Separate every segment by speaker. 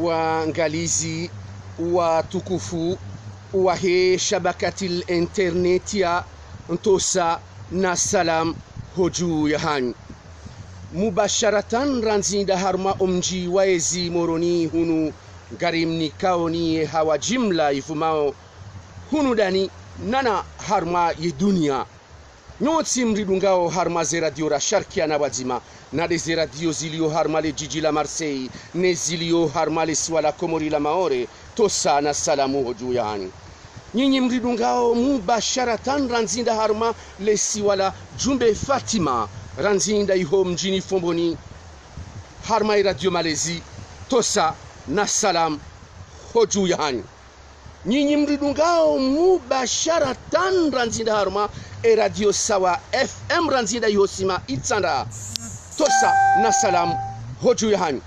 Speaker 1: waangalizi watukufu wa he shabakatil internetia ntosa na salam hoju yahan mubasharatan ranzinda harma omji waezi moroni hunu garimni kaoni hawa jimla ifumao hunu dani nana harma ye dunia nyotsi mridungao harma ze radio ra sharkia na wazima na de radio zilio harma le jiji la Marseille ne zilio harma le swala komori la Maore tosa na salamu hoju yani nyinyi mridungao mubasharatan ranzinda harma le siwala Jumbe Fatima ranzinda iho mjini Fomboni harma radio Malezi tosa na salam hoju yani nyinyi mridungao mubasharatan ranzinda harma radio sawa FM ranzinda yosima itsanda tosa na salam hoju yani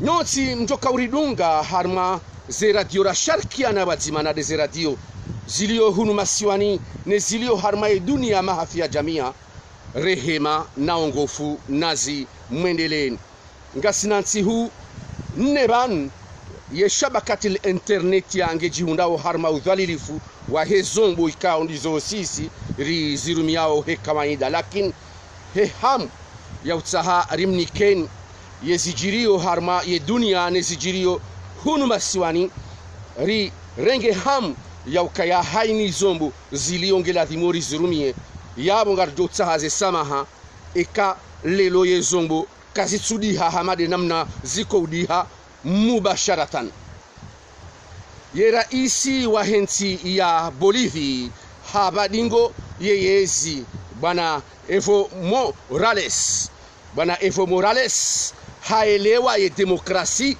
Speaker 1: nyotsi mtoka uridunga harma ze radio ra sharkia na wazima na de radio zilio hunu masiwani ne zilio harma e dunia mahafia jamia rehema na ongofu nazi mwendeleni ngasinansi hu neban ye shabakatil internet yange jihundao harma udhalilifu wa hezombo ikao ndizo sisi ri zirumiao he kawaida lakin he ham ya utsaha rimniken ye zijirio harma ye dunia ne zijirio hunu masiwani ri renge ham ya ukaya haini zombo ziliongela dhimori zirumie yabo ngarjo tsahaze samaha eka lelo ye zombo kazitsudiha hamade namna ziko udiha mubasharatan ye raisi wa henti ya Bolivia habadingo yeyezi bwana Evo Morales haelewa ye demokrasi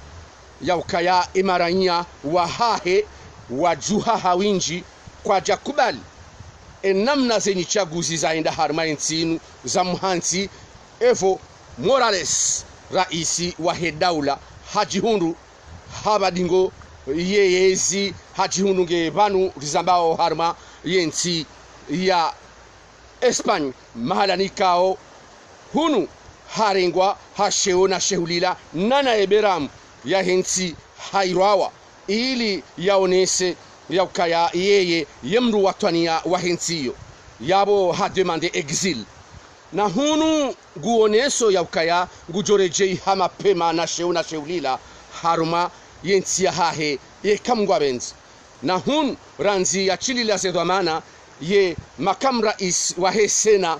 Speaker 1: ya ukaya imaranya wa hahe wajuha hawinji kwa jakubali namna zenye chaguzi zaenda harma ntinu za mhansi Evo Morales raisi wa hedaula hajihundu habadingo yeyezi hajihundu nge banu rizambao harma yenti ya Espanya mahala nikao hunu harengwa hasheo na shehulila nana eberamu ya henti hairawa ili yaonese ya ukaya yeye yemru watwania wa hentiyo yabo ha demande exil na hunu guoneso ya ukaya gujorejei hama pema na sheulila haruma yenti ya hahe ye kamgwa benzi na hun ranzi ya chili la zedwamana ye makam rais wa he sena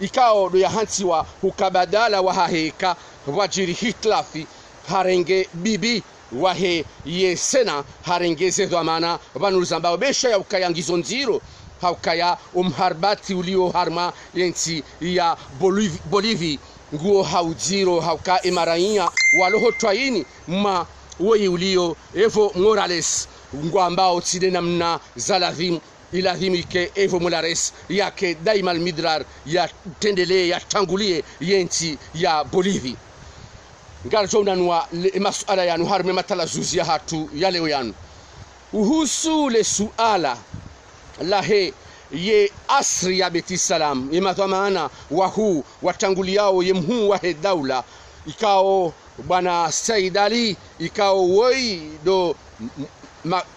Speaker 1: ikao do ya hanti wa hukabadala wa haheka wajiri hitlafi harenge bibi wahe ye sena harengeze dhamana banuzambao besha ya ukaya ngizonziro haukaya umharbati ulio harma yenti ya Bolivia nguo hauziro hauka imaraia waloho twaini ma woyi ulio Evo Morales ngwambao tside namna zaladhim ilahimike Evo Morales yake daima almidrar ya tendele ya tangulie yenti ya Bolivia ngarjona nwa masuala yanu harme matala zuzia hatu ya leo yanu uhusu le suala lahe ye asri ya beti salam imathamana wahu watanguliao ye mhu wa he daula ikao bwana Said Ali ikao woido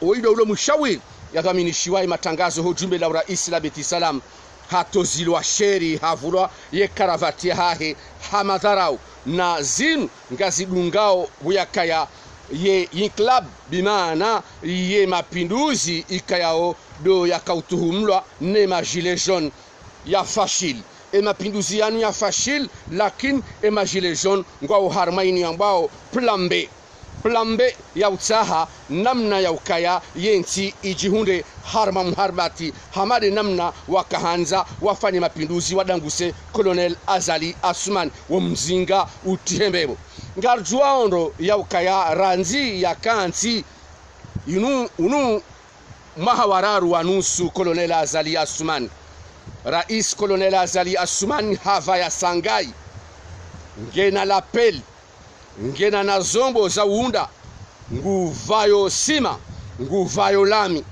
Speaker 1: ulo mshawir ya dhamini shiwai matangazo hujumbe la rais la beti salam hato zilwa sheri havulwa ye karavati hahe hamadharau na zin ngazidungao buyakaya ye inklab bimana ye mapinduzi ikayao do yakautuhumlwa ne majile jaune ya fashil e mapinduzi yanu ya fashil lakin e majile jaune ngwao harmaini ambao plambe ya utaha namna ya ukaya yenti ijihunde harma mharbati hamade namna wakahanza wafanye mapinduzi wadanguse Colonel Azali Assoumani wa mzinga utihembebo ngarjuaondo ya ukaya ranzi ya kanti unu mahawararu wanusu Colonel Azali Assoumani rais Colonel Azali Assoumani hava ya sangai ngena lapel ngena na zombo za uunda nguvayo sima nguvayo lami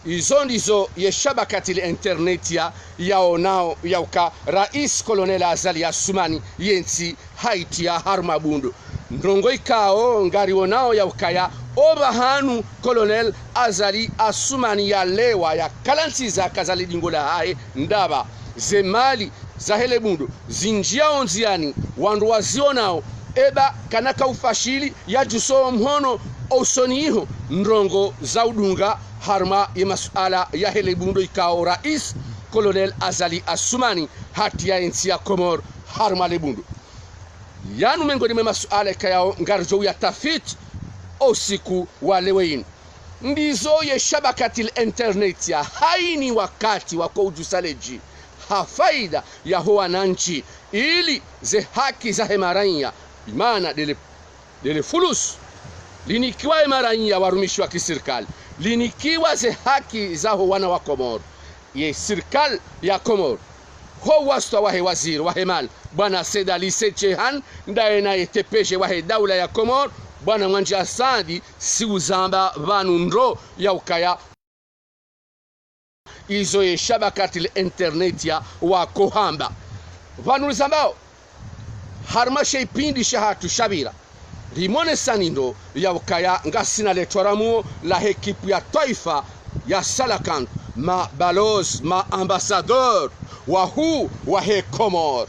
Speaker 1: izo ndizo ye shabakatil internet yao nao yauka rais Colonel Azali Assoumani yenti Haiti ya harmabundo ndongo ikao ngari wonao ya ukaya oba hanu Colonel Azali Assoumani ya lewa ya kalansiza kazali dingola hae ndaba zemali za Helebundu zinjia onziani wandu wazionao eba kanaka ufashili ya juso mhono osoniho ndongo za udunga harma ya masuala ya Helebundu ikao rais Colonel Azali Assoumani hati ya ensi ya Komor harma Lebundu yanu mengoni mwe masuala kayao ngarjo ya tafiti usiku wa lewein ndizo ye shabakatil internet ya haini wakati wako ujusaleji hafaida ya wananchi ili ze haki za Emaranya imana dele fulus linikiwa Emaranya warumishi wa kiserikali linikiwa ze haki za wana wa Komor ye serikali ya Komor ho wasta wahe waziri wahe mal bwana Sedali Sechehan ndaye na yetepeje wahe daula ya Komor bwana Mwanje Asadi si uzamba vanu ndro ya ukaya izo ye shabakatil internet ya wako hamba vanu zambao harma sheipindi shahatu shabira limone sanindo ya ukaya ngasina letoramu la ekipu ya taifa ya Salakant ma balos ma ambassadeur wahu wahe Komor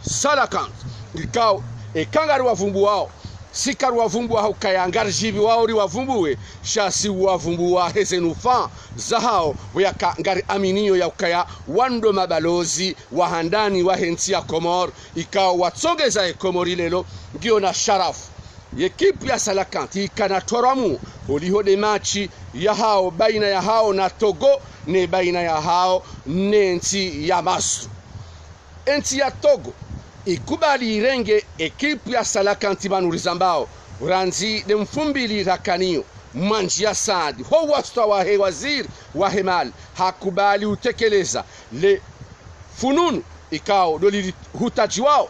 Speaker 1: Salakant ikao ekangari wavumbu wao sikari wavumbu wa ukaya ngarjibi wao ri wavumbuwe shasi wavumbu wa hezenufa zahao weyaka ngari aminio ya ukaya wando mabalozi wahandani wa hensi ya Komor ikao watsongeza Komori lelo ngio na sharafu yekipu ya Salakant ikana toramu uliho de machi ya hao baina ya hao na Togo ne baina ya hao nensi ya Masru enti ya Togo ikubali irenge ekipu ya Salakant banurizambao ranzi de mfumbili rakanio Manji Asadi ho wasta wahe waziri wahe mal hakubali utekeleza le fununu ikao doli hutaji wao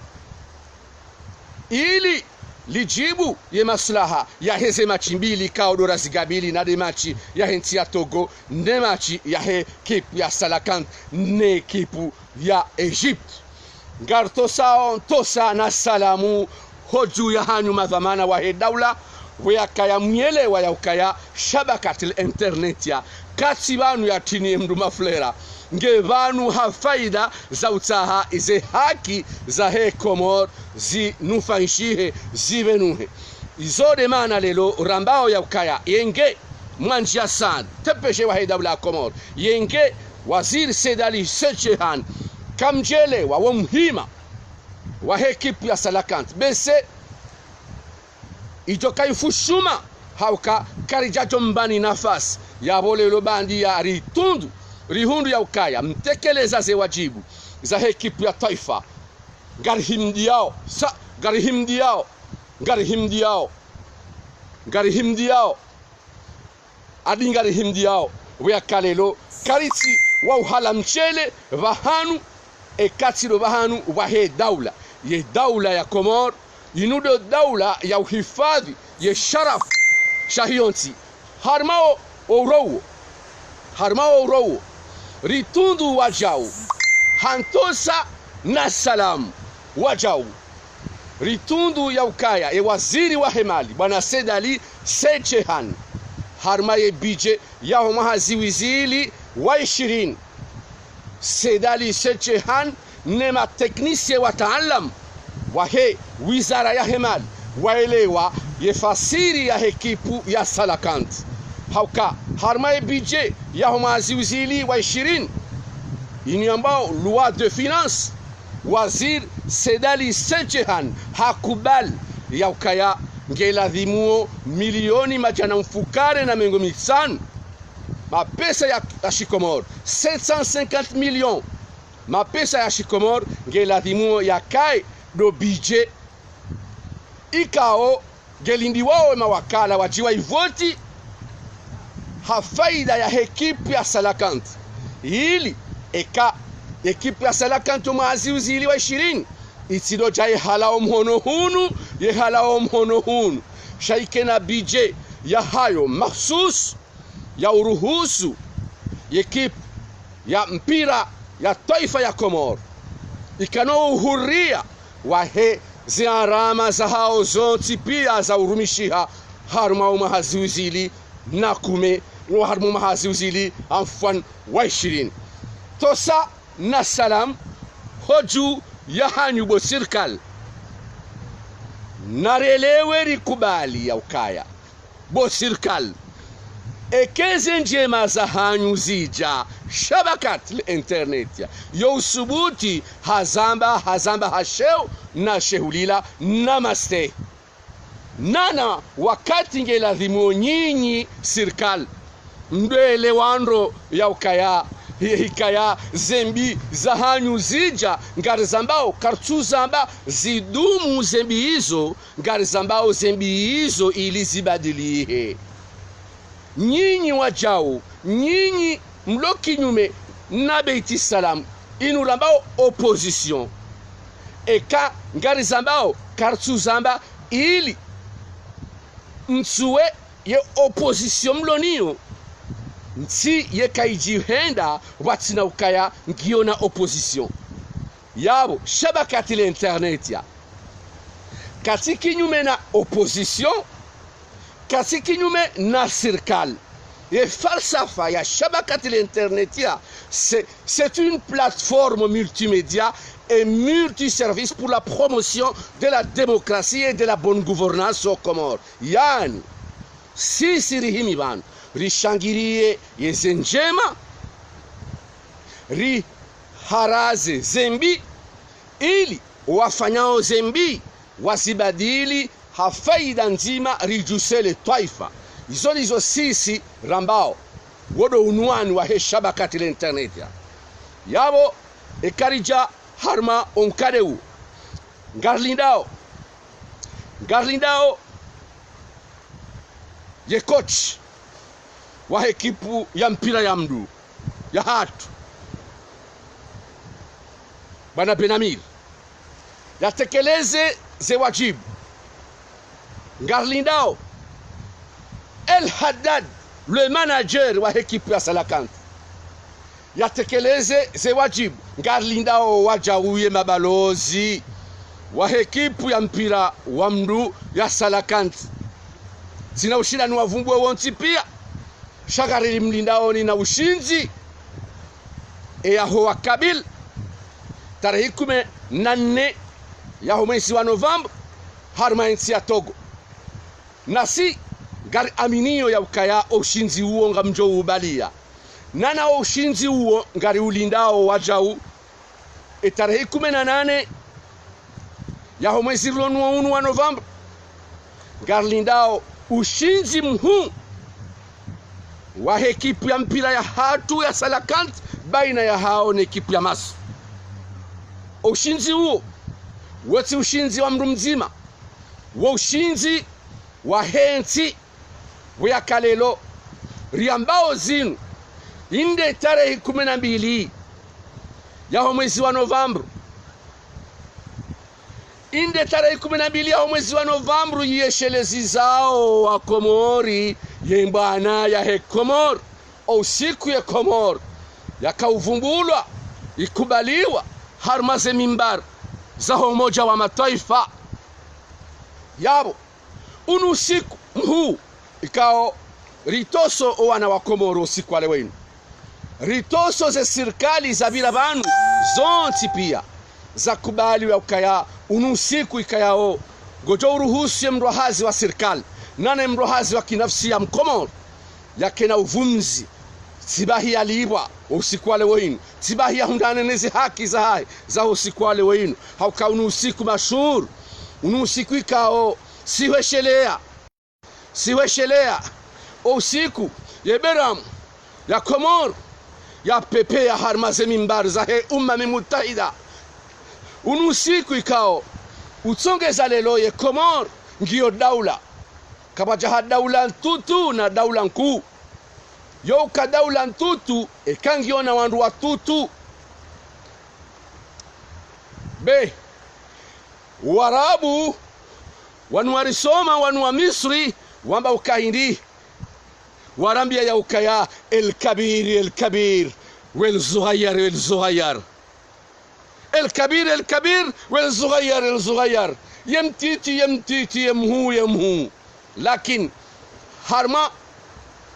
Speaker 1: ili lijibu ye maslaha ya heze machi mbili ikao dora zigabili na de machi ya henti ya Togo ne machi ya he kipu ya Salakant ne kipu ya Egypt ngartosao tosa na salamu hoju ya hanyu madhamana wahe daula weyakaya mwelewa ya ukaya shabakatil internet ya kati banu ya tini mdu maflera nge banu hafaida za utaha ize haki za he Komor zi nufaishihe zivenuhe izo de mana lelo rambao ya ukaya yenge Mwanje Asadi tepeje wahe daula Komor yenge waziri Sedali Sechehan kamjele wa wamhima wa ekipu ya Salakant bese ijoka ifushuma hauka karijajo mbani nafasi ya bolelo bandi ya rihundu ya ukaya mtekeleza ze wajibu za ekipu ya taifa garihimdiao adingarihimdiao wea kalelo kariti wa uhala mchele vahanu ekatiro bahanu wahe daula ye daula ya Komor inudo daula ya uhifadhi ye sharaf shahionti harmao orowo ritundu wajau hantosa na salamu wajau ritundu ya ukaya e waziri wa hemali bwana Sedali Sechehan harma ye bije ya homahaziwizili wa 20 Sedali Sechehan nema teknisie wataalam wahe wizara ya hemali waelewa yefasiri ya ekipu ya Salakant hauka harma budget ya homaziwizili wa 20 ini ambao loi de finance wazir Sedali Sechehan hakubali ya ukaya ngeladhimuo milioni majana mfukare na mengo mitano mapesa ya Shikomor 750 millions mapesa ya Shikomor ngeladhimuo ya kai do budget ikao gelindi wao mawakala wajiwa ivoti hafaida ya ekipu ya Salakant ili eka ekipu ya Salakant maziuzili wa 20 itido jai halao mhono hunu shaike na budget ya hayo mahsus ya uruhusu ekipu ya mpira ya taifa ya Komor ikano uhuria wahe ziarama za hao zonti pia za urumishiha harma mahaziuzili na kume no harma mahaziuzili amfan wa 20 tosa na salam hoju ya hanyubo sirkal narelewe rikubali ya ukaya bo sirkal ekeze njema za hanyu zija shabakat internet yo usubuti hazamba hasheo na shehulila namaste nana wakati ngeladhimu nyinyi sirkal mbele wandro ya ukaya hikaya zembi za hanyu zija ngari zambao kartu zamba zidumu zembi hizo ngari zambao zembi hizo ili zibadilihe nyinyi wajao nyinyi mloki nyume na beiti salam inulambao opposition eka ngari zambao kartu zamba ili msuwe ye opposition mloniyo nti ye kaijihenda watina ukaya ngiona opposition yabo shabakati l'internet ya katiki nyume na opposition katiki nyume na sirkal et falsafa ya shabakati l'internet ya c'est une plateforme multimédia et multiservice pour la promotion de la démocratie et de la bonne gouvernance aux Comores. Yani sisi rihimi banu rishangirie yeze njema riharaze zembi ili wafanyao zembi wasibadili hafaida nzima rijusele taifa izo sisi rambao wodo unwani wa shabakati l'internet yabo ekarija harma onkadeu Garlindao ye coach wa ekipu ya mpira ya mdu ya hatu bana Benamir yatekeleze ze wajibu Garlindao El Haddad le manager wa ekipu ya Salakant yatekeleze ze wajibu Garlindao wajauye mabalozi wa ekipu ya mpira wa mdu ya Salakant zina ushindani wavumbwe wonti pia shagarili mlindaoni na ushinzi yaho wa Kabil tarehe 14 yaho mwezi wa Novemba harma nchi ya Togo nasi gari aminio ya ukaya ushinzi huo ngamjo ubalia nana ushinzi huo ngari ulindao wajau tarehe 18 yaho mwezi wa Novemba Garlindao ushinzi mhu wa ekipu ya mpira ya hatu ya Salakant baina ya hao na ekipu ya Masu. Ushinzi huo wote ushinzi wa mdu mzima wa ushinzi wa henti wa kalelo riambao zinu inde tarehe 12 ya mwezi wa Novemba inde tarehe 12 ya mwezi wa Novemba yeshelezi zao wa Komori yembana ya Hekomor au siku ya Komor yakauvumbulwa ikubaliwa harmaze mimbar za Umoja wa Mataifa yabo unusiku mhu ikao ritoso wana wa Komoro siku wale wenu ritoso ze serikali za bilabanu zonti pia za kubali wa ukaya unusiku ikayao gojo uruhusi mrohazi wa serikali nane mrohazi wa kinafsi ya Mkomoro yake na uvumzi sibahi alibwa usiku wale wenu sibahi ya hundane nezi haki za hai za usiku wale wenu hauka unusiku mashuru unusiku ikao siweshelea usiku yeberamu ya Komoro ya pepe ya harmaze mimbar za he Mutahida unusiku ikao utsongeza lelo ye Komoro ngiyo daula kabajaha daula ntutu na daula nkuu yoka daula ntutu ekangiona wandu wa tutu be warabu wanuarisoma wanua Misri wamba ukahindi warambia ya ukaya el kabir wal zuhayyar el kabir wal zuhayyar yemtiti yemhu lakini harma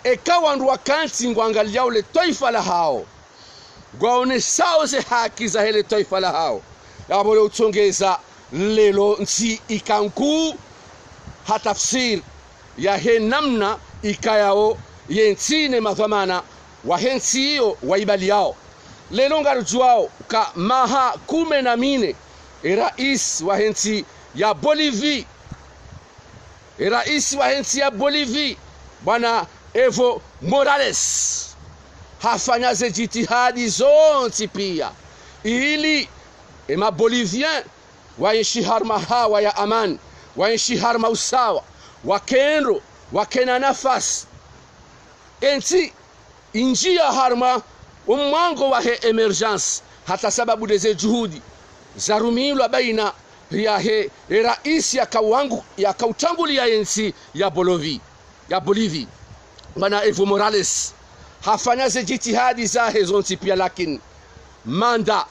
Speaker 1: ekawa ndu wakansi ngwangalia ule taifa la hao gwaone sao ze haki za hele taifa la hao yabole utsongeza lelo nsi ikanku hatafsir ya he namna ikayao yensine madhamana wa hensi hiyo waibali yao lelo ngarujuao ka maha 14 rais wa hensi ya Bolivia bwana Evo Morales hafanya ze jitihadi zonti pia ili Bolivien waishi harma hawa ya amani, waishi harma usawa, wakendo wakena nafasi enti injia harma umwango wa he emergence hata sababu deze juhudi zarumilwa baina ya he rais ya kautangulia ensi ya Bolivia bwana Evo Morales hafanya ze jitihadi za hezonti pia lakini manda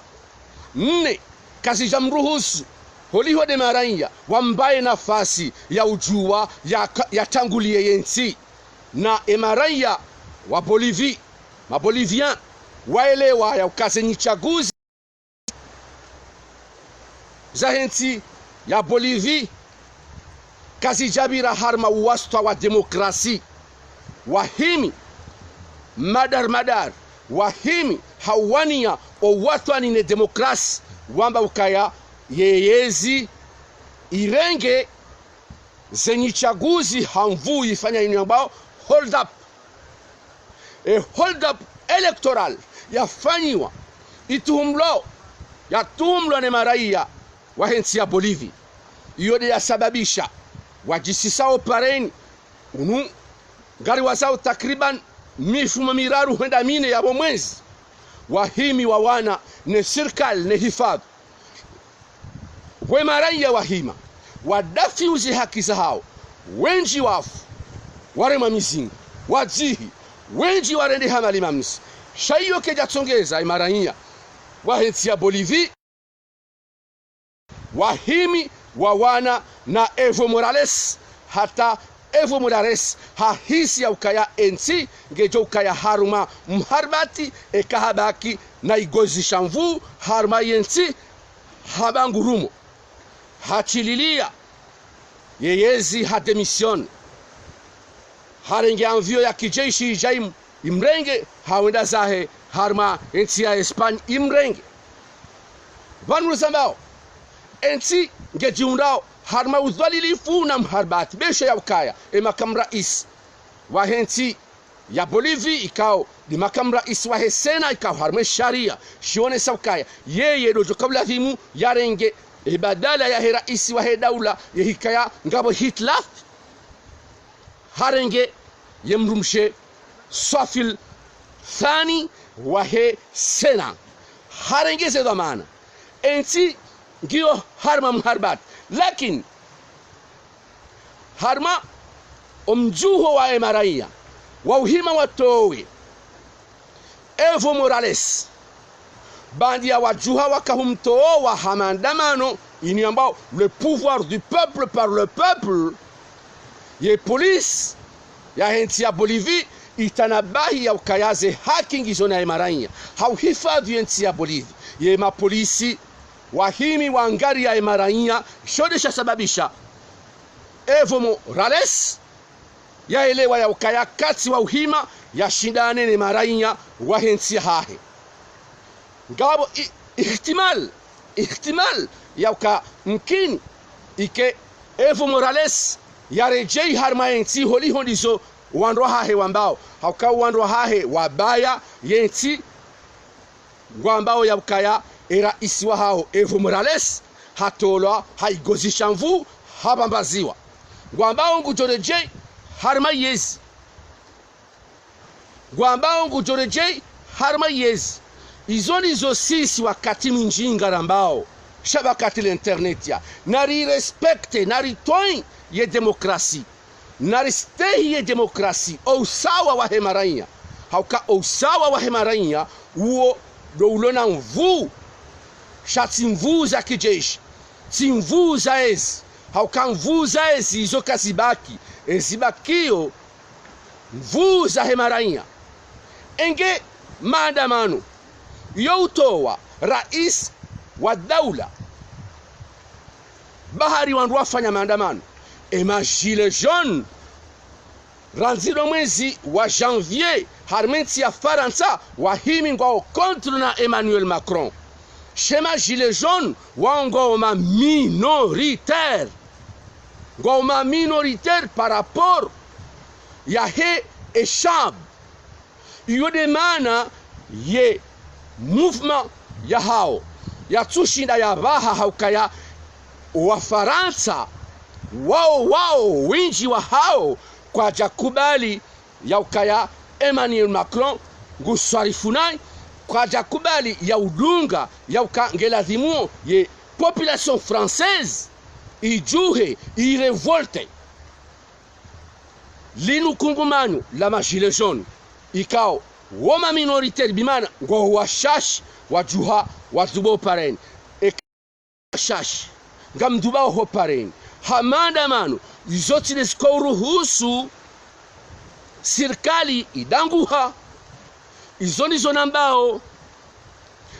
Speaker 1: 4 kazi jamruhusu holiho de maranya wambaye nafasi ya ujua ya tangulie yensi na emaranya wa Bolivien waelewa ya ukazenyi chaguzi za hensi ya Bolivia kazi jabira harma uwastwa wa demokrasi wahimi madar wahimi hawania o watwani ne demokrasi wamba ukaya yeyezi irenge zenyi chaguzi hamvu ifanya ini ambao hold up electoral yafanyiwa ituhumlo ne maraia wa hensi ya Bolivia yode yasababisha wajisisao pareni gari wasao takriban mifumo miraru henda mine ya mwezi wahimi wawana ne serikali ne hifadhi we maraia wahima wadafi uzi haki za hao wenji wafu warema mizinga wadzihi wenji warende hamali mamsi shaiyo keja tsongeza imaraia wahensi ya Bolivia wahimi wawana na Evo Morales hata Evo Morales hahisi ya ukaya ensi ngejo ukaya haruma mharbati ekahabaki na igozi shamvu harma yensi habangurumo hachililia yeyezi hademission harenge anvio ya kijeshi ijaim imrenge hawenda zahe harma ensi ya Espanya imrenge vanu zambao ensi ngejiundao harma udhalilifu na mharbati besha ya ukaya makamu rais wa hensi ya Bolivia ikao di makamu rais wa Sena ikao harma sharia shione saukaya yeye dojo kabla himu yarenge badala ya rais wa daula yehikaya ngabo Hitler harenge yemrumshe Safil Thani wa Sena harenge ze dhamana ensi ngio harma mharbat lakini harma omjuho wa maraia wa uhima watowe Evo Morales bandi ya wajuha wakahumtoo wa hamandamano ini ambao le pouvoir du peuple par le peuple ye police ya hensi ya Bolivia itanabahi ya ukayaze haki ngizona ya maraia hauhifadhi hensi ya Bolivia ye mapolisi wahimi wa ngari ya maraia shodesha sababisha Evo Morales yaelewa ya ukaya kati wa uhima ya shindane ne maraia wa hensi hahe ngabo ihtimal ya uka mkini ike Evo Morales ya rejei harma yensi holi hondizo wandro hahe wambao hauka wandro hahe wabaya yensi wambao ya ukaya era isiwa hao Evo Morales hatolwa haigozisha mvu habambaziwa gwambao ngujoreje harma yezi izoni zo sisi wakati minjinga rambao shabakati l'internet ya nari respecte nari toin ye demokrasi nari stay ye demokrasi usawa wa hemaraia hauka usawa wa hemaraia uo do ulona mvu shati mvu za kijeshi si mvu za ezi haukamvuza ezizo kazibaki ezibakio mvuza hemaraia enge maandamano youtowa rais wa daula bahari wandu wafanya maandamano ema gilet jaune ranziro mwezi wa janvier harmenti ya Faransa wahimi ngwao contre na Emmanuel Macron shema gilet jaune wango ma minoritaire ngoma minoritaire par rapport ya he eshab yode mana ye mouvement ya hao ya tushinda ya baha haukaya wa Faransa wao winji wa hao kwa jakubali ya ukaya Emmanuel Macron nguswarifunai kwa jakubali ya udunga ya ukangelazimu ye population française ijuhe irevolte linu kungumanyu la gilet jaune ikao woma minoritaire bimana ngo washash wajuha wazubo pareni shash ngamduba ho pareni hamanda manu izoti nesikoruhusu serikali idanguha izoni zo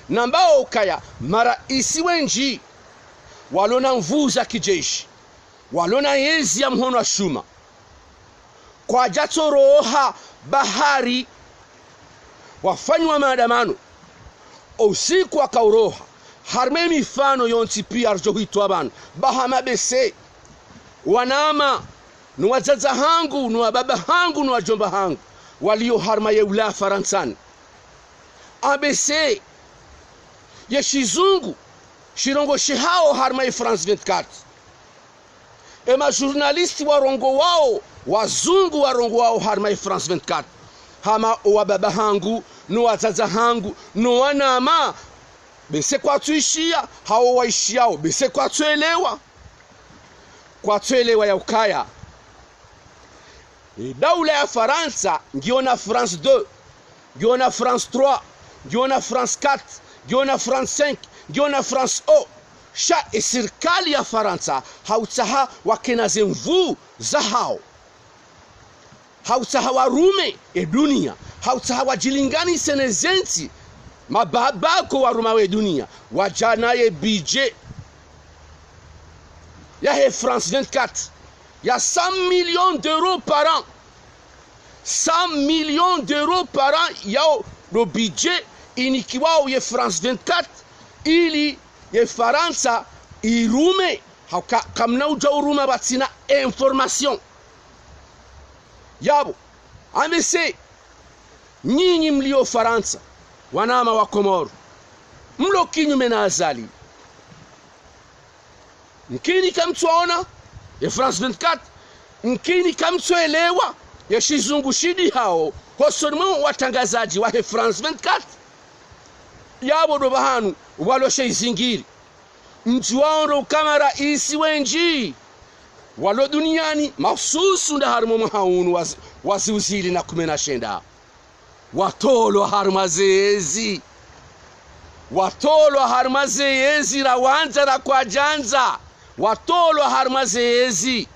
Speaker 1: nambao kaya maraisi wenji walona mvuza kijeshi walona yezi ya mhono wa shuma kwa jatoroha bahari wafanywa maandamano usiku wakauroha harme mifano yonti pia arjohitwa bana bahama bese wanama nuwazaza hangu nuwababa hangu nuwajomba hangu walio harma yeula Faransani abese yeshizungu shirongo shihao harma France 24 ema journalisti warongo wao wazungu warongo wao harma France 24 hama wababa hangu nuwazaza hangu nuwanama bese kwa tuishia hao waishiao bese kwa tuelewa ya ukaya daula ya Faransa ngiona France 2 ngiona France 3 ngiona France 4 ngiona France 5 ngiona France O sha serikali ya Faransa hautaha wakenaze mvu za hao hautaha warume dunia hautaha wajilingani senezenti mababako waruma we dunia wajana ye budget ya he France 24 ya 100 millions d'euros par an 100 millions d'euros par an yao le budget inikiwao ye France 24 ili ye Faransa irume kamna uja uruma batina information yabo amese nyinyi mlio Faransa wanama wa Komoro mlo kinyume na azali nkini kamtuona ya France 24 nkini kamtuelewa ya shizungu shidi hao hosonmo watangazaji wa France 24 yabo do bahanu walo shizingiri mtuwaondo kama raisi wenji walo duniani mahsusu nda harmo mahaunu waziuzili na kumena shenda watolo harmazezi rawanza na kwa janza watolo harmazezi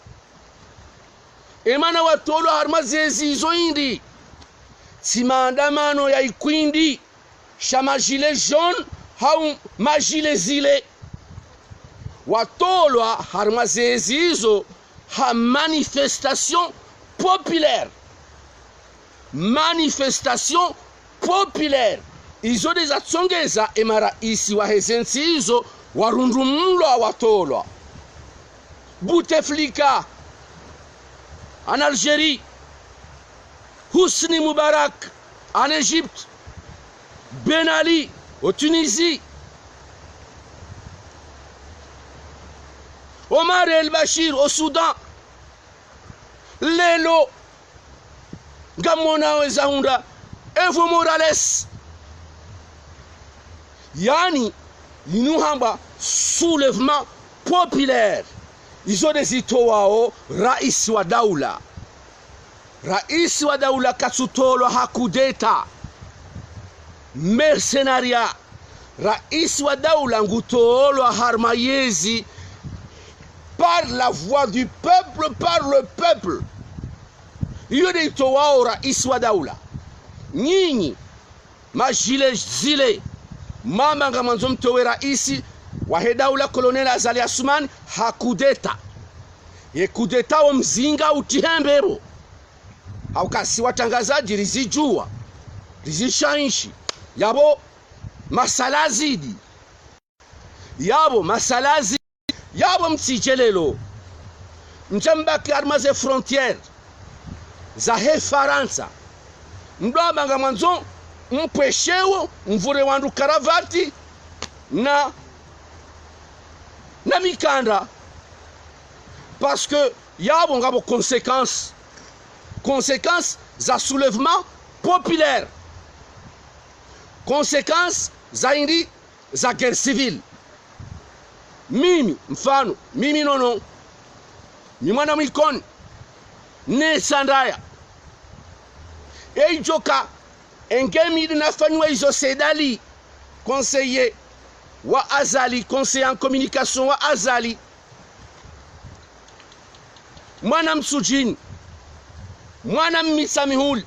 Speaker 1: emana watolo harmazezi izo indi si maandamano ya ikwindi shama gilet jaune hau magile zile watolo harmazezi izo ha manifestation populaire izo dezatsongeza emaraisi wa hezensi izo warundumulwa watolwa Bouteflika en Algérie, Hosni Moubarak en Égypte, Ben Ali au Tunisie, Omar el-Bashir au Soudan, Lelo Gamona Wezahunda, Evo Morales. Yani linuhamba soulèvement populaire izo dezito wao rais wa daula katutolo hakudeta mercenaria rais wa daula ngutolo harmayezi par la voix du peuple, par le peuple. Hiyo ndio itowao rais wa daula. Nyinyi majile zile mama ngamanzo mtowe raisi wa daula Colonel Azali Assoumani hakudeta. Ye kudeta wa mzinga utihembero. Haukasi watangazaji rizijua. Rizishainshi. Yabo masalazidi. Yabo masalazidi. Yabo msijelelo. Mchambaki armaze frontiere. Zahe Faransa. Mdoa nga mwanzo mpeshewo mvure wandu karavati na mikanda. Parce que yabo ngabo conséquences za soulèvement populaire. Conséquences za indi za guerre civile. Mimi mfano mimi nono ni mwana mwikoni ne sandaya eijoka engemi dinafanywa hizo sedali conseiller wa Azali, conseiller en communication wa Azali, mwana msujini mwana mmisamihuli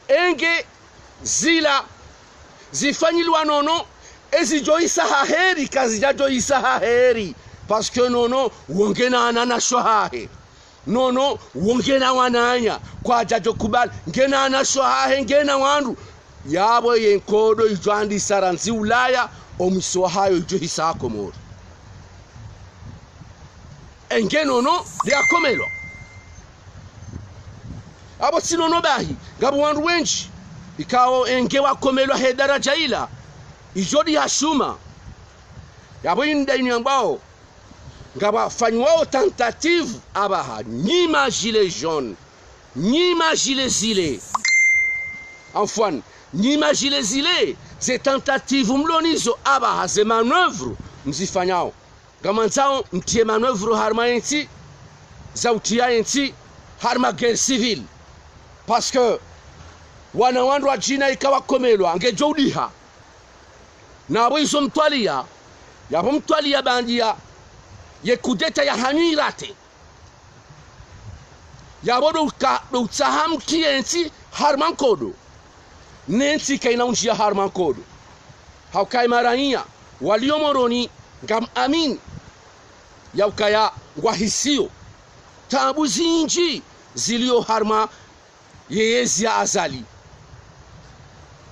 Speaker 1: enge zila zifanyilwa nono ezijoisa haheri kazi jajoisa haheri parce que nono wongena anana shohahe nono wongena wananya kwa jajo kubali ngena ana shohahe ngena wandu yabo yenkodo ijwandi saranzi Ulaya omiso hayo ijohisa akomori enge nono liakomelo abo sinono bahi gabu wandu wenji ikao enge wakomelo hedaraja ila ijodi hashuma yabo indaini ambao ngaba fanywa tentative abaha nyima gilet jaune nyima gilet zile enfin nyima gilet zile ze tentative mlonizo abaha ze manœuvre mzifanyao gamanzao mtie manœuvre harma enti za utia enti harma guerre civile parce que wana wandu wa jina ikawa komelwa angejoudiha na abo iso mtwalia yabo mtwalia bandia ye kudeta ya hanirate yabo do utsaham kienti harman kodo nenti kaina unjia harman kodo haukai marania waliomoroni ngam amin yaukaya wahisio tabu zinji zilio harma yeyezi ya Azali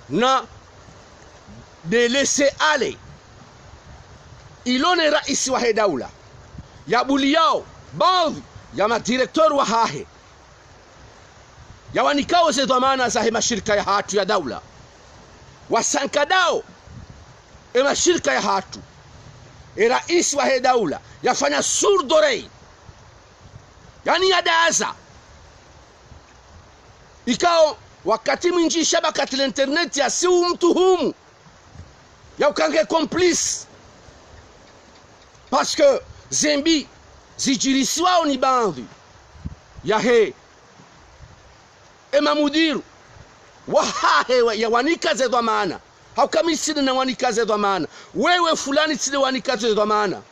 Speaker 1: na de laisser aller ilone raisi wa daula ya buliyao baadhi ya madirektori wa hahe ya wanikao ze dhamana za mashirika ya hatu ya daula wasankadao mashirika ya hatu raisi wa daula yafanya surdorei yani yadaza ikao wakati mwinji shabakati la internet ya si mtuhumu ya ukange complice parce que zembi zijirisiwao ni bandhi ya he emamudiru wahahe ya wanikaze dhamana haukamisi na wanikaze dhamana wewe fulani sile wanikaze dhamana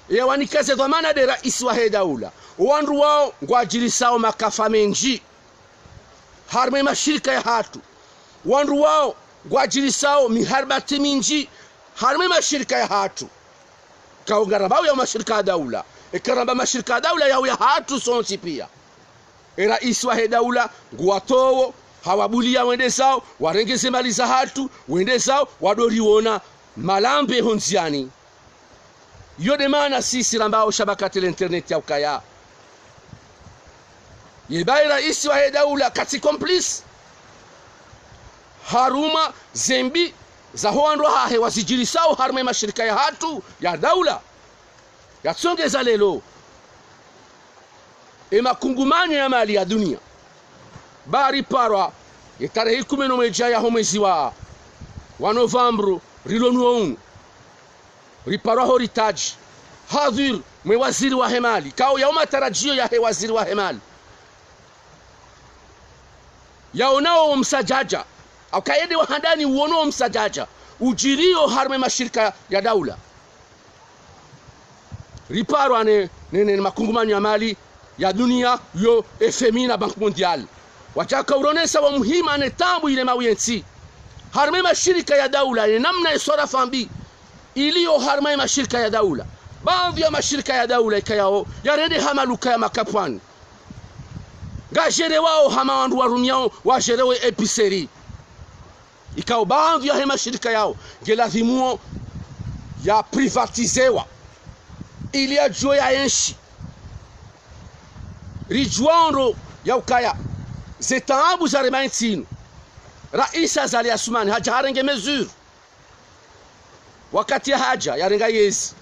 Speaker 1: ya wanikaze dhamana de raisi wa daula wandu wao ngwajirisao makafa menji harme mashirika ya hatu wandu wao ngwajirisao miharbati minji harme mashirika ya hatu kaungarabao ya mashirika ya daula ikaramba mashirika ya daula ya hatu sonsi pia raisi wa daula nguwatowo hawabulia wende sao warengeze mali za hatu wende sao wadoriwona malambe honziani yode maana sisi rambao shabakati la internet ya ukaya yebai raisi wa daula kati complice haruma zembi za hoandwa hahe wasijirisao harme mashirika ya hatu ya daula yatsongeza lelo makungumanyo ya mali ya dunia bari parwa tarehe 11 ya mwezi wa Novembro rilonuonu riparwa horitaji hadhir mwe waziri wa hemali kao ya matarajio ya waziri wa hemali yaonao msajaja akaende wahandani uonao msajaja ujirio harme mashirika ya daula riparo ane makungumani ya mali ya dunia yo FMI na Bank Mondial wataka uronesa wa muhima ane tambu ile mawiyensi harme mashirika ya daula ni namna isora fambi iliyo harme mashirika ya daula baadhi ya mashirika ya daula ikayao yarende hamaluka ya makapwani ngajere wao hama wandu warumiao wajerewe episeri ikao baadhi ya mashirika yao ngelazimuo ya privatizewa ili ya juu ya enshi rijuando ya ukaya zetaabu za remaintinu Rais Azali Assoumani haja harenge mesure wakati ya haja yarenga yezi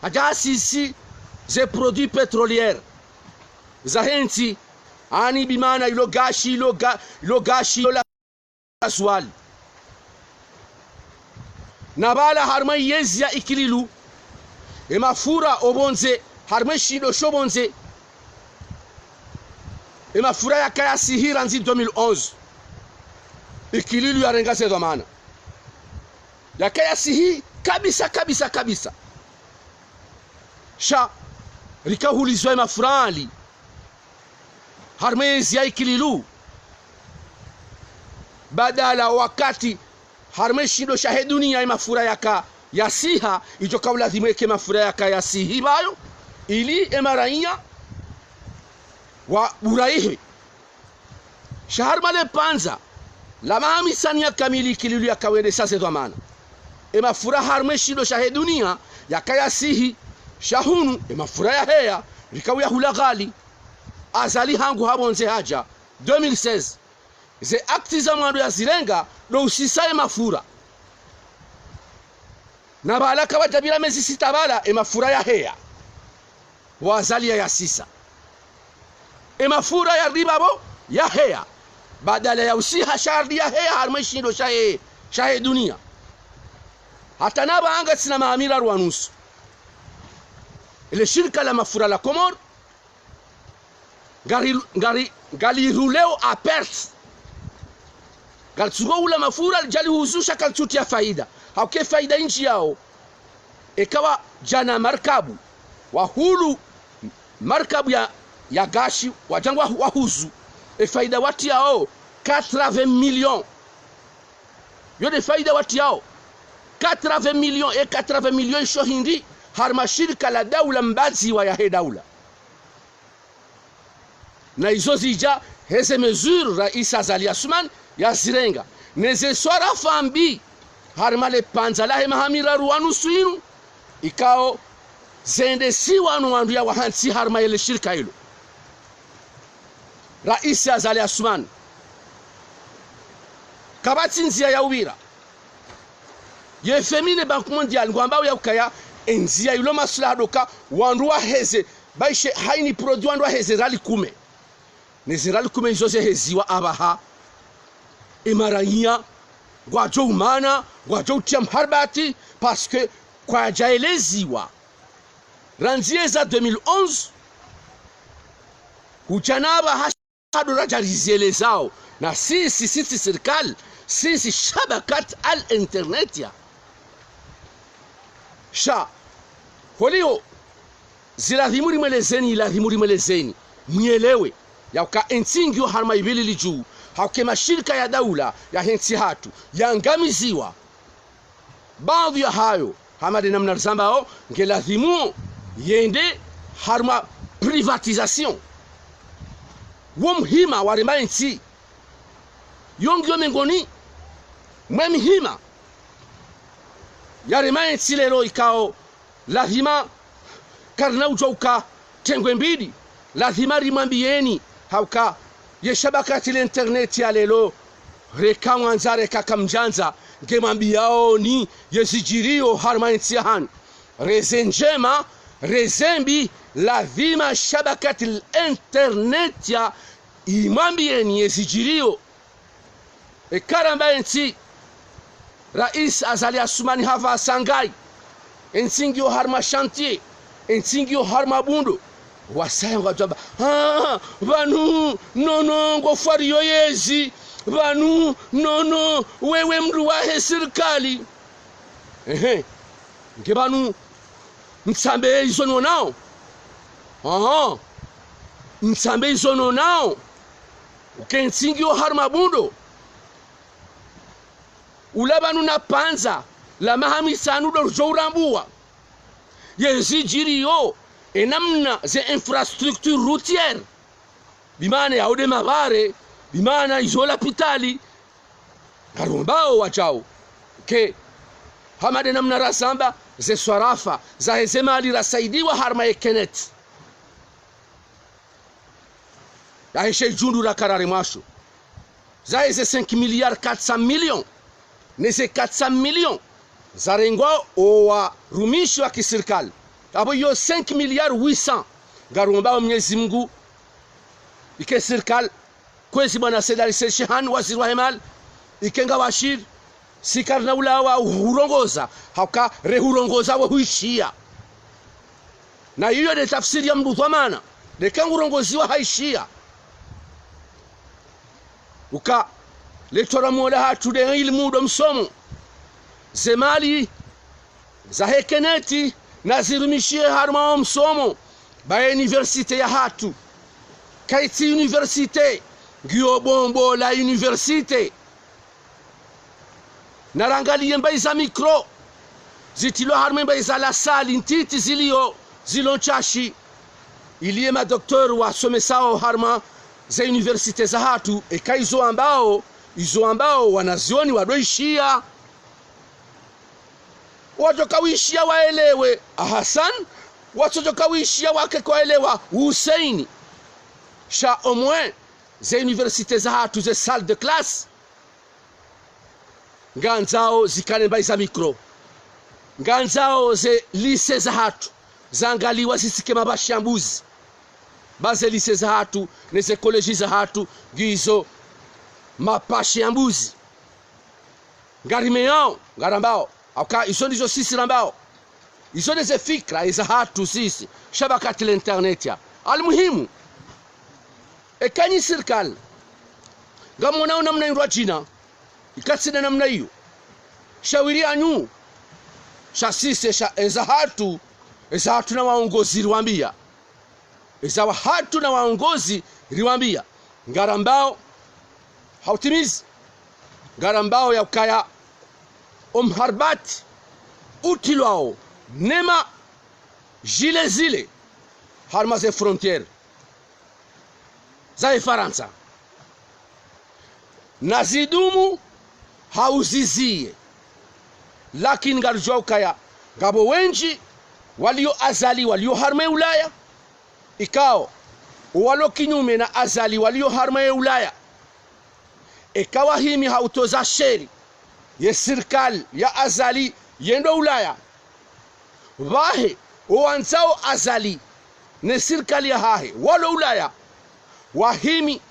Speaker 1: haja asisi ze produits pétrolières za henti ani bimana ilo gashi la aswali na bala harma yezi ya ikililu emafura obonze harma shilo shobonze emafura ya kaya sihira nzi 2011 ikililu ya renga se dhamana ya kaya sihi kabisa sha rikahulizwa emafurali harmezi ya ikililu badala wakati harmeshido shahedunia emafura yaka ya siha ijoka ulazimu eke mafura yaka ya sihi bayo ili emarainya wa buraihi shahar male panza la mahamisania kamili kililu ya kawede sase dhamana emafura harmeshido shahedunia yaka ya sihi shahunu emafura ya heya rikawu ya hula ghali Azali hangu habonze haja 2016 ze akti za mwando ya zirenga do usisaye mafura na balaka watabila mezi sitabala emafura ya heya wa Azali ya sisa emafura ya ribabo ya heya badala ya usiha shardi ya heya harmeshindo shahe dunia hata naba anga sina maamira ruanusu ile shirika la mafura la Komor gali ruleo a perte gali tsugo ula mafura jali huzusha kaltutia faida hauke faida inchi yao ikawa jana markabu wahulu markabu ya gashi wajangwa wahuzu faida wati yao 80 millions yode faida wati yao 80 millions 80 millions shohindi harma shirika la daula mbazi wa ya he daula na izo zija heze mesure Rais Azali Assoumani ya zirenga neze swara fambi harmale panzala he mahamira ruanu suinu ikao zende siwanu wandu ya wahansi harma ile shirika hilo Rais Azali Assoumani kabati nzia ya uwira ye femine Bank Mondial ngwambao ya ukaya enzia ilo masula doka wandu wa heze baishe haini produit wandu wa heze rali kume nezirali kume izoze heziwa abaha emaranya gwajo umana gwajo utia mharbati parce que kwa jaeleziwa ranzieza 2011 hujanaba hado rajalizielezao na sisi serikali sisi shabakat al internet ya sha holio ziladhimuri mwelezeni mielewe yauka ensingio harma ibili liju hauke mashirika ya daula ya hensi hatu yangamiziwa baadhi ya hayo hamade namna zambao ngeladhimu yende harma privatisation womhima warema ensi yongio mengoni mwemhima yarema ensi lero ikao lazima karna ujouka tengwe mbidi lazima rimambieni hauka yeshabakati l'internet ya lelo reka mwanza reka kamjanza ngemambiao ni yesijirio harma intihan rezenjema rezembi lazima shabakati l'internet ya imambieni yesijirio ekaramba enti Rais Azali Assoumani hava sangai ensingio harma chantier ensingio harma bundo wasaya ngajaba vanu nono ngofari yoyezi vanu nono wewe mndu wa serikali ngevanu msambe izono nao msambe izono nao ukensingio harma bundo ulabanu na panza la mahamisanu do jourambua yezijiriyo enamna ze infrastructure routière bimana ya ode mavare bimana izola pitali karumbao wachao ke hamade namna rasamba ze swarafa za hezemali rasaidiwa harma ekenet ya heshe jundu la karare masho za heze 5 milliards 400 millions neze 400 millions za rengo owa rumishi wa kisirikali abo yo 5 milliards 800 garumbao Mwenyezi Mungu ike serikali kwezi bwana Said Shehan waziri wa hemal ikenga washir sikarna ulawa hurongoza hauka rehurongoza wa huishia na hiyo ni tafsiri ya mdhamana de kangurongoziwa haishia uka letora mola hatu de ilmu do msomo zemali za hekeneti na zirumishie harma msomo ba universite ya hatu kaiti universite gyo bombo la universite narangalie mbai za mikro zitilo harme mbai za la sali ntiti zilonchashi iliye madoktor wa somesao harma za universite za hatu ekaizo ambao wanazioni wadoishia watokawishia waelewe Hassan watokawishia wake kwaelewa Husaini sha au moins ze universite za hatu ze salle de classe nganzao zikane mbai za mikro nganzao ze lycée za hatu zangaliwa sisike mabashambuzi baze lycée za hatu neze college za hatu gizo mapashi ya mbuzi ngarimeo ngarambao aka iso ndizo sisi rambao iso neze fikra za hatu sisi shabakati l'internet ya almuhimu ekanyi serikali ngamona namna irwa China ikatsina namna hiyo shawiri anyu shasise sha eza hatu na waongozi riwambia eza hatu na waongozi riwambia ngarambao hautimizi ngarambao ya ukaya omharbati utilwao nema zile harma ze frontiere za Faransa nazidumu hauzizie lakini ngarjwa ukaya gabo wenji walio harma Ulaya ikao walo kinyume na azali walio harma Ulaya ikawa himi hautoza sheri ye serikali ya azali yendo Ulaya wahe uanzao azali ne serikali ya hahe walo Ulaya wahimi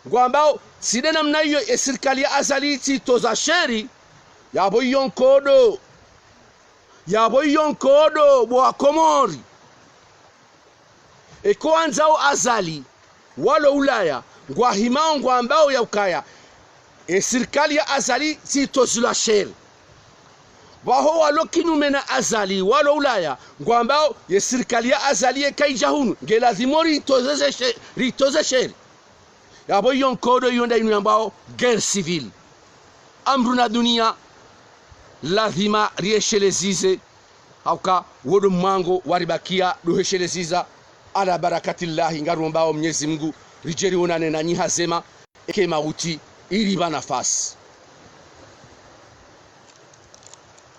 Speaker 1: ngwambao side namna hiyo ya serikali ya azali titoza sheri yabo yonkodo bwa Komori ekoanzao azali walo Ulaya ngwahimao ngwambao ya ukaya serikali ya azali titozula sheri waho walo kinyume na azali walo Ulaya ngwambao ya serikali ya azali ekaijahunu ngelazimori ritoze sheri yabo yonkodo yonda inu ambao guerre civile amru na dunia lazima rieshelezize hauka wodo mwango waribakia duhesheleziza ala barakatillahi ngarumbao Mwenyezi Mungu rijeri onane na nyihazema eke mauti iriba nafasi